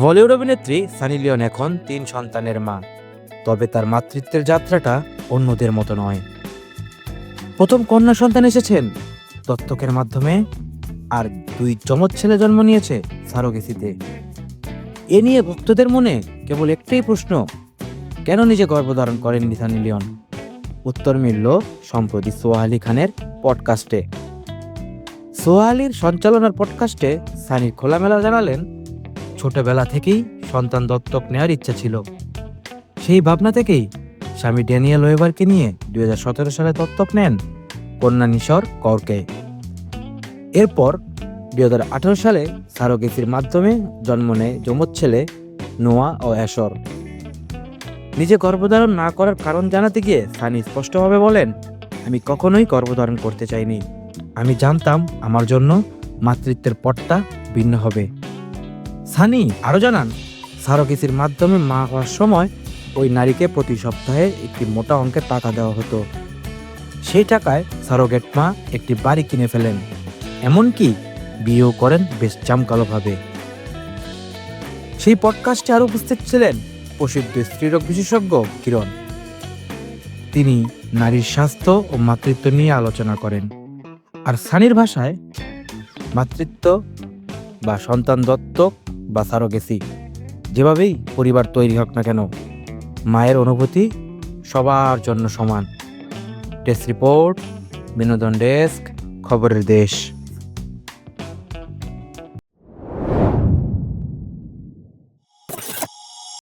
বলিউড অভিনেত্রী সানি লিওন এখন 3 সন্তানের মা। তবে তার মাতৃত্বের যাত্রাটা অন্যদের মতো নয়। প্রথম কন্যা সন্তান এসেছেন দত্তকের মাধ্যমে, আর 2 যমজ ছেলে জন্ম নিয়েছে সারোগেসিতে। এ নিয়ে ভক্তদের মনে কেবল একটাই প্রশ্ন: কেন নিজে গর্ভধারণ করেননি সানি লিওন? উত্তর মিলল সম্প্রতি সোহা আলী খানের পডকাস্টে। সোহা আলীর সঞ্চালনার পডকাস্টে সানি খোলামেলা জানালেন, ছোটবেলা থেকেই সন্তান দত্তক নেওয়ার ইচ্ছা ছিল। সেই ভাবনা থেকেই স্বামী ড্যানিয়েল ওয়েবারকে নিয়ে 2017 সালে দত্তক নেন কন্যা নিশর কৌরকে। এরপর 2018 সালে সারোগেসির মাধ্যমে জন্ম নেয় যমজ ছেলে নোয়া ও অ্যাশর। নিজে গর্ভধারণ না করার কারণ জানাতে গিয়ে সানি স্পষ্টভাবে বলেন, আমি কখনোই গর্ভধারণ করতে চাইনি। আমি জানতাম আমার জন্য মাতৃত্বের পথটা ভিন্ন হবে। সানি আরও জানান, সারোগেসির মাধ্যমে মা হওয়ার সময় ওই নারীকে প্রতি সপ্তাহে একটি মোটা অঙ্কের টাকা দেওয়া হতো। সেই টাকায় সারোগেট মা একটি বাড়ি কিনে ফেলেন, এমনকি বিয়েও করেন বেশ জামকালোভাবে। সেই পডকাস্টে আরও উপস্থিত ছিলেন প্রসিদ্ধ স্ত্রীরোগ বিশেষজ্ঞ কিরণ। তিনি নারীর স্বাস্থ্য ও মাতৃত্ব নিয়ে আলোচনা করেন। আর সানির ভাষায়, মাতৃত্ব বা সন্তান দত্তক বা সারোগেসি, যেভাবেই পরিবার তৈরি হোক না কেন, মায়ের অনুভূতি সবার জন্য সমান। ডেস্ক রিপোর্ট, বিনোদন ডেস্ক, খবরের দেশ।